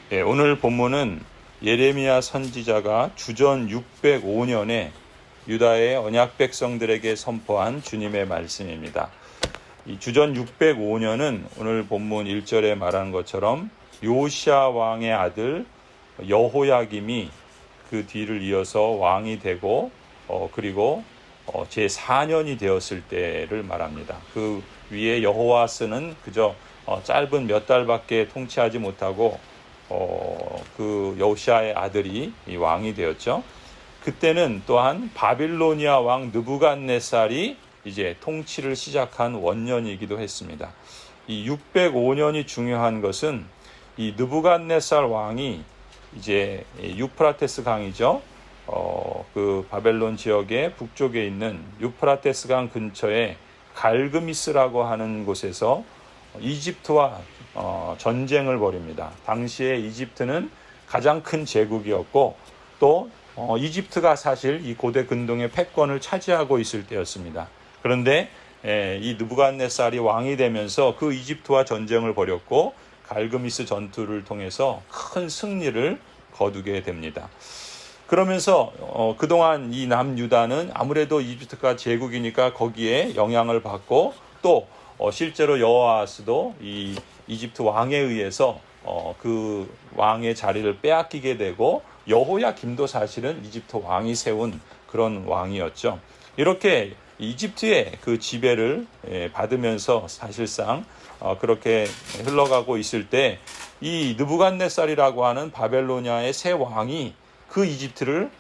오늘 본문은 예레미야 선지자가 주전 605년에 유다의 언약 백성들에게 선포한 주님의 말씀입니다. 이 주전 605년은 오늘 본문 1절에 말한 것처럼 요시야 왕의 아들 여호야김이 그 뒤를 이어서 왕이 되고 그리고 제4년이 되었을 때를 말합니다. 그 위에 여호와스는 그저 짧은 몇 달밖에 통치하지 못하고 그 여호시아의 아들이 이 왕이 되었죠. 그때는 또한 바빌로니아 왕 느부갓네살이 이제 통치를 시작한 원년이기도 했습니다. 이 605년이 중요한 것은 이 느부갓네살 왕이 이제 유프라테스 강이죠. 그 바벨론 지역의 북쪽에 있는 유프라테스 강 근처에 갈그미스라고 하는 곳에서 이집트와 전쟁을 벌입니다. 당시에 이집트는 가장 큰 제국이었고 또 이집트가 사실 이 고대 근동의 패권을 차지하고 있을 때였습니다. 그런데 이 느부갓네살이 왕이 되면서 그 이집트와 전쟁을 벌였고 갈그미스 전투를 통해서 큰 승리를 거두게 됩니다. 그러면서 그동안 이 남유다는 아무래도 이집트가 제국이니까 거기에 영향을 받고 또 실제로 여호아스도 이 이집트 왕에 의해서 그 왕의 자리를 빼앗기게 되고 여호야김도 사실은 이집트 왕이 세운 그런 왕이었죠. 이렇게 이집트의 그 지배를 받으면서 사실상 그렇게 흘러가고 있을 때 이 느부갓네살이라고 하는 바벨로니아의 새 왕이 그 이집트를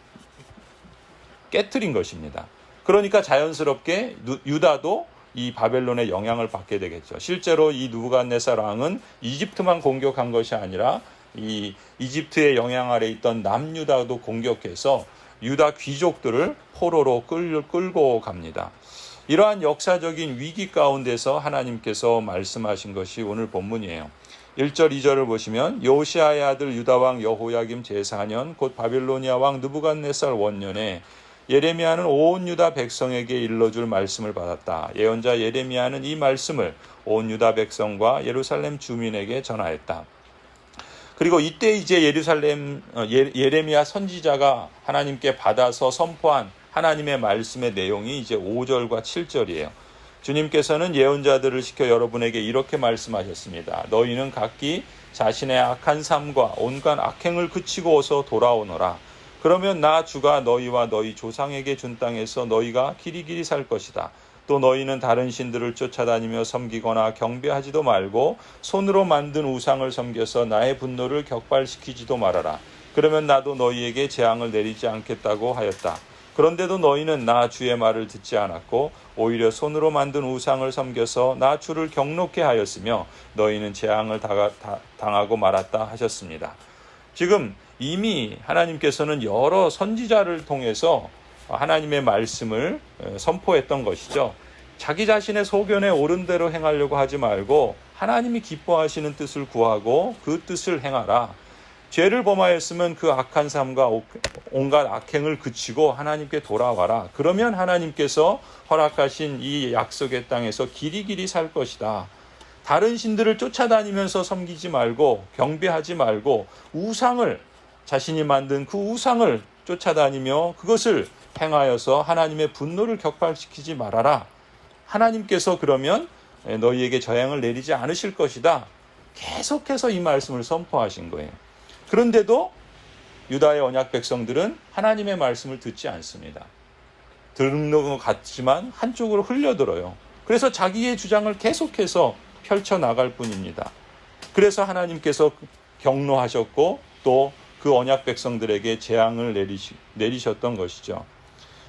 깨트린 것입니다. 그러니까 자연스럽게 유다도 이 바벨론의 영향을 받게 되겠죠. 실제로 이 느부갓네살 왕은 이집트만 공격한 것이 아니라 이 이집트의 영향 아래 있던 남유다도 공격해서 유다 귀족들을 포로로 끌고 갑니다. 이러한 역사적인 위기 가운데서 하나님께서 말씀하신 것이 오늘 본문이에요. 1절 2절을 보시면 요시아의 아들 유다왕 여호야김 제4년 곧 바빌로니아 왕 느부갓네살 원년에 예레미야는 온 유다 백성에게 일러줄 말씀을 받았다. 예언자 예레미야는 이 말씀을 온 유다 백성과 예루살렘 주민에게 전하였다. 그리고 이때 이제 예레미야 선지자가 하나님께 받아서 선포한 하나님의 말씀의 내용이 이제 5절과 7절이에요. 주님께서는 예언자들을 시켜 여러분에게 이렇게 말씀하셨습니다. 너희는 각기 자신의 악한 삶과 온갖 악행을 그치고 어서 돌아오너라. 그러면 나 주가 너희와 너희 조상에게 준 땅에서 너희가 길이길이 살 것이다. 또 너희는 다른 신들을 쫓아다니며 섬기거나 경배하지도 말고 손으로 만든 우상을 섬겨서 나의 분노를 격발시키지도 말아라. 그러면 나도 너희에게 재앙을 내리지 않겠다고 하였다. 그런데도 너희는 나 주의 말을 듣지 않았고 오히려 손으로 만든 우상을 섬겨서 나 주를 경노케 하였으며 너희는 재앙을 당하고 말았다 하셨습니다. 지금 이미 하나님께서는 여러 선지자를 통해서 하나님의 말씀을 선포했던 것이죠. 자기 자신의 소견에 옳은 대로 행하려고 하지 말고 하나님이 기뻐하시는 뜻을 구하고 그 뜻을 행하라. 죄를 범하였으면 그 악한 삶과 온갖 악행을 그치고 하나님께 돌아와라. 그러면 하나님께서 허락하신 이 약속의 땅에서 길이길이 살 것이다. 다른 신들을 쫓아다니면서 섬기지 말고 경배하지 말고 우상을 자신이 만든 그 우상을 쫓아다니며 그것을 행하여서 하나님의 분노를 격발시키지 말아라. 하나님께서 그러면 너희에게 재앙을 내리지 않으실 것이다. 계속해서 이 말씀을 선포하신 거예요. 그런데도 유다의 언약 백성들은 하나님의 말씀을 듣지 않습니다. 듣는 것 같지만 한쪽으로 흘려들어요. 그래서 자기의 주장을 계속해서 펼쳐나갈 뿐입니다. 그래서 하나님께서 경노하셨고 또 그 언약 백성들에게 재앙을 내리셨던 것이죠.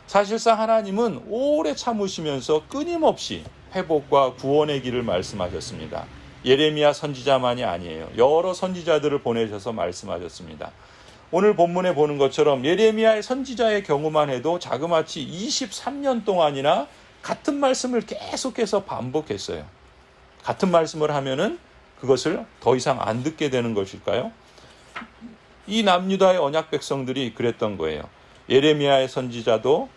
사실상 하나님은 오래 참으시면서 끊임없이 회복과 구원의 길을 말씀하셨습니다. 예레미야 선지자만이 아니에요. 여러 선지자들을 보내셔서 말씀하셨습니다. 오늘 본문에 보는 것처럼 예레미야의 선지자의 경우만 해도 자그마치 23년 동안이나 같은 말씀을 계속해서 반복했어요. 같은 말씀을 하면은 그것을 더 이상 안 듣게 되는 것일까요? 이 남유다의 언약 백성들이 그랬던 거예요. 예레미야의 선지자도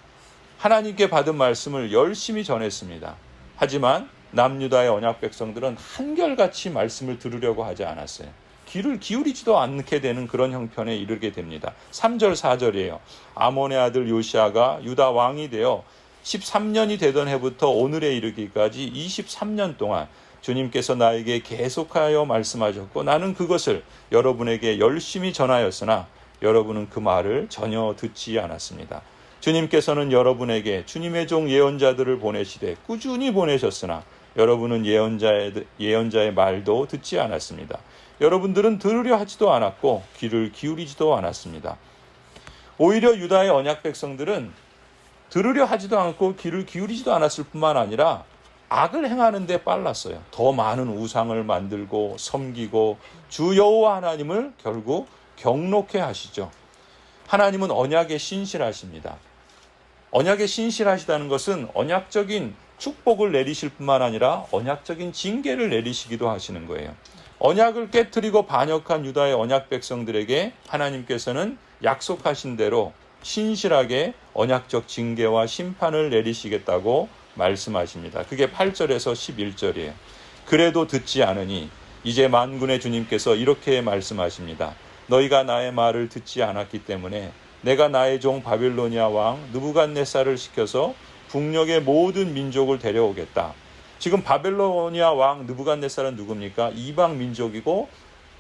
하나님께 받은 말씀을 열심히 전했습니다. 하지만 남유다의 언약 백성들은 한결같이 말씀을 들으려고 하지 않았어요. 귀를 기울이지도 않게 되는 그런 형편에 이르게 됩니다. 3절 4절이에요. 아몬의 아들 요시아가 유다 왕이 되어 13년이 되던 해부터 오늘에 이르기까지 23년 동안 주님께서 나에게 계속하여 말씀하셨고 나는 그것을 여러분에게 열심히 전하였으나 여러분은 그 말을 전혀 듣지 않았습니다. 주님께서는 여러분에게 주님의 종 예언자들을 보내시되 꾸준히 보내셨으나 여러분은 예언자의 말도 듣지 않았습니다. 여러분들은 들으려 하지도 않았고 귀를 기울이지도 않았습니다. 오히려 유다의 언약 백성들은 들으려 하지도 않고 귀를 기울이지도 않았을 뿐만 아니라 악을 행하는 데 빨랐어요. 더 많은 우상을 만들고 섬기고 주 여호와 하나님을 결국 경록해 하시죠. 하나님은 언약에 신실하십니다. 언약에 신실하시다는 것은 언약적인 축복을 내리실 뿐만 아니라 언약적인 징계를 내리시기도 하시는 거예요. 언약을 깨뜨리고 반역한 유다의 언약 백성들에게 하나님께서는 약속하신 대로 신실하게 언약적 징계와 심판을 내리시겠다고 말씀하십니다. 그게 8절에서 11절이에요. 그래도 듣지 않으니 이제 만군의 주님께서 이렇게 말씀하십니다. 너희가 나의 말을 듣지 않았기 때문에 내가 나의 종 바빌로니아 왕 느부갓네살을 시켜서 북녘의 모든 민족을 데려오겠다. 지금 바빌로니아 왕 느부갓네살은 누굽니까? 이방 민족이고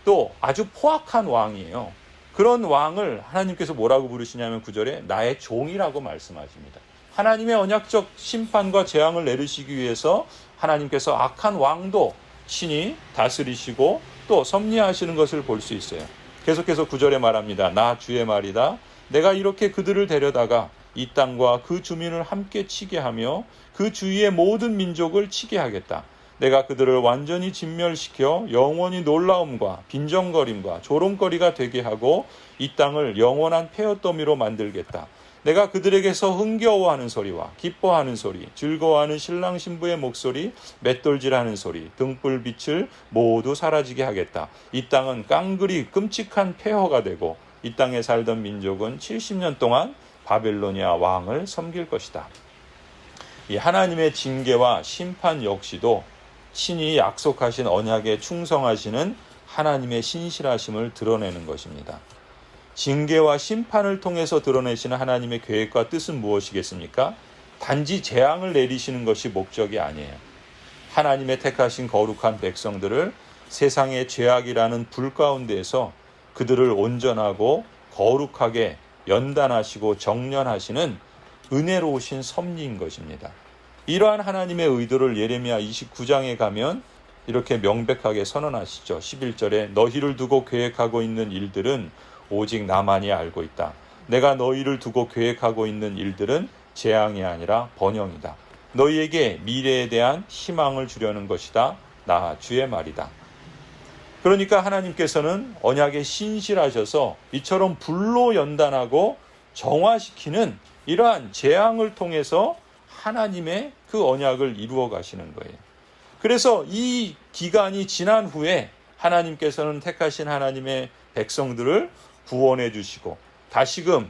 또 아주 포악한 왕이에요. 그런 왕을 하나님께서 뭐라고 부르시냐면 9절에 나의 종이라고 말씀하십니다. 하나님의 언약적 심판과 재앙을 내리시기 위해서 하나님께서 악한 왕도 친히 다스리시고 또 섭리하시는 것을 볼 수 있어요. 계속해서 9절에 말합니다. 나 주의 말이다. 내가 이렇게 그들을 데려다가 이 땅과 그 주민을 함께 치게 하며 그 주위의 모든 민족을 치게 하겠다. 내가 그들을 완전히 진멸시켜 영원히 놀라움과 빈정거림과 조롱거리가 되게 하고 이 땅을 영원한 폐허더미로 만들겠다. 내가 그들에게서 흥겨워하는 소리와 기뻐하는 소리, 즐거워하는 신랑 신부의 목소리, 맷돌질하는 소리, 등불빛을 모두 사라지게 하겠다. 이 땅은 깡그리 끔찍한 폐허가 되고 이 땅에 살던 민족은 70년 동안 바벨로니아 왕을 섬길 것이다. 이 하나님의 징계와 심판 역시도 신이 약속하신 언약에 충성하시는 하나님의 신실하심을 드러내는 것입니다. 징계와 심판을 통해서 드러내시는 하나님의 계획과 뜻은 무엇이겠습니까? 단지 재앙을 내리시는 것이 목적이 아니에요. 하나님의 택하신 거룩한 백성들을 세상의 죄악이라는 불 가운데에서 그들을 온전하고 거룩하게 연단하시고 정련하시는 은혜로우신 섭리인 것입니다. 이러한 하나님의 의도를 예레미야 29장에 가면 이렇게 명백하게 선언하시죠. 11절에 너희를 두고 계획하고 있는 일들은 오직 나만이 알고 있다. 내가 너희를 두고 계획하고 있는 일들은 재앙이 아니라 번영이다. 너희에게 미래에 대한 희망을 주려는 것이다. 나 주의 말이다. 그러니까 하나님께서는 언약에 신실하셔서 이처럼 불로 연단하고 정화시키는 이러한 재앙을 통해서 하나님의 그 언약을 이루어 가시는 거예요. 그래서 이 기간이 지난 후에 하나님께서는 택하신 하나님의 백성들을 구원해 주시고 다시금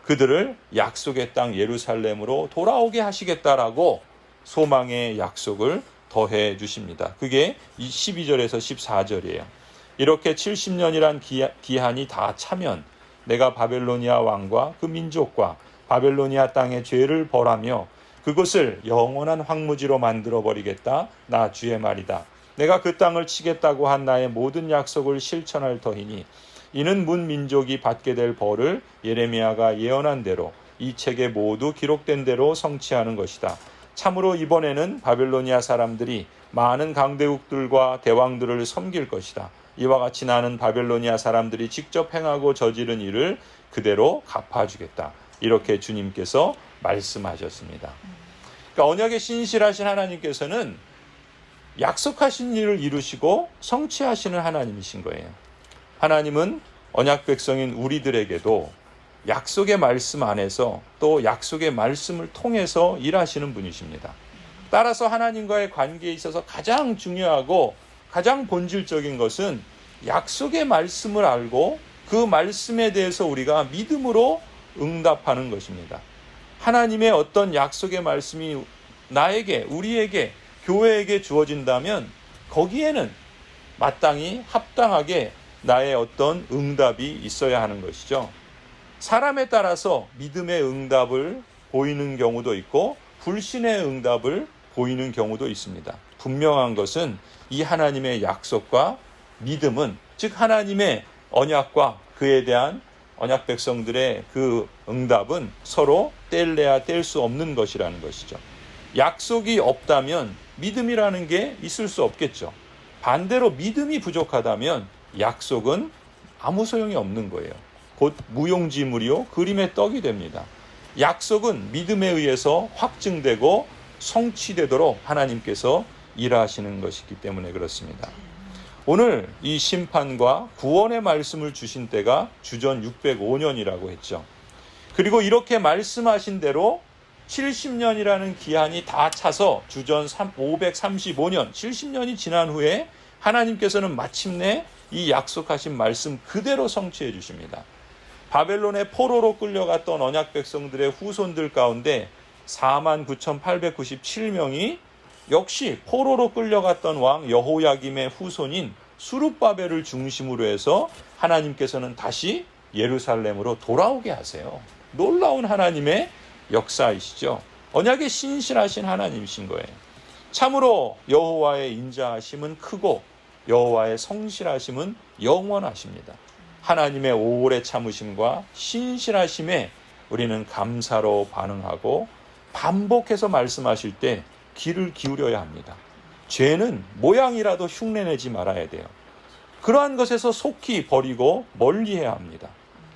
그들을 약속의 땅 예루살렘으로 돌아오게 하시겠다라고 소망의 약속을 더해 주십니다. 그게 12절에서 14절이에요. 이렇게 70년이란 기한이 다 차면 내가 바벨로니아 왕과 그 민족과 바벨로니아 땅의 죄를 벌하며 그것을 영원한 황무지로 만들어버리겠다. 나 주의 말이다. 내가 그 땅을 치겠다고 한 나의 모든 약속을 실천할 터이니 이는 문 민족이 받게 될 벌을 예레미야가 예언한 대로 이 책에 모두 기록된 대로 성취하는 것이다. 참으로 이번에는 바벨로니아 사람들이 많은 강대국들과 대왕들을 섬길 것이다. 이와 같이 나는 바벨로니아 사람들이 직접 행하고 저지른 일을 그대로 갚아주겠다. 이렇게 주님께서 말씀하셨습니다. 그러니까 언약에 신실하신 하나님께서는 약속하신 일을 이루시고 성취하시는 하나님이신 거예요. 하나님은 언약 백성인 우리들에게도 약속의 말씀 안에서 또 약속의 말씀을 통해서 일하시는 분이십니다. 따라서 하나님과의 관계에 있어서 가장 중요하고 가장 본질적인 것은 약속의 말씀을 알고 그 말씀에 대해서 우리가 믿음으로 응답하는 것입니다. 하나님의 어떤 약속의 말씀이 나에게, 우리에게, 교회에게 주어진다면 거기에는 마땅히 합당하게 나의 어떤 응답이 있어야 하는 것이죠. 사람에 따라서 믿음의 응답을 보이는 경우도 있고 불신의 응답을 보이는 경우도 있습니다. 분명한 것은 이 하나님의 약속과 믿음은, 즉 하나님의 언약과 그에 대한 언약 백성들의 그 응답은 서로 뗄래야 뗄 수 없는 것이라는 것이죠. 약속이 없다면 믿음이라는 게 있을 수 없겠죠. 반대로 믿음이 부족하다면 약속은 아무 소용이 없는 거예요. 곧 무용지물이요 그림의 떡이 됩니다. 약속은 믿음에 의해서 확증되고 성취되도록 하나님께서 일하시는 것이기 때문에 그렇습니다. 오늘 이 심판과 구원의 말씀을 주신 때가 주전 605년이라고 했죠. 그리고 이렇게 말씀하신 대로 70년이라는 기한이 다 차서 주전 535년, 70년이 지난 후에 하나님께서는 마침내 이 약속하신 말씀 그대로 성취해 주십니다. 바벨론의 포로로 끌려갔던 언약 백성들의 후손들 가운데 49,897명이 역시 포로로 끌려갔던 왕 여호야김의 후손인 수룹바벨을 중심으로 해서 하나님께서는 다시 예루살렘으로 돌아오게 하세요. 놀라운 하나님의 역사이시죠. 언약에 신실하신 하나님이신 거예요. 참으로 여호와의 인자하심은 크고 여호와의 성실하심은 영원하십니다. 하나님의 오래 참으심과 신실하심에 우리는 감사로 반응하고 반복해서 말씀하실 때 귀를 기울여야 합니다. 죄는 모양이라도 흉내내지 말아야 돼요. 그러한 것에서 속히 버리고 멀리해야 합니다.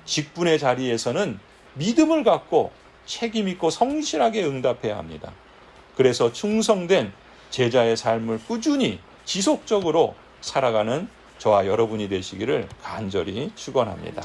직분의 자리에서는 믿음을 갖고 책임 있고 성실하게 응답해야 합니다. 그래서 충성된 제자의 삶을 꾸준히 지속적으로 살아가는 저와 여러분이 되시기를 간절히 축원합니다.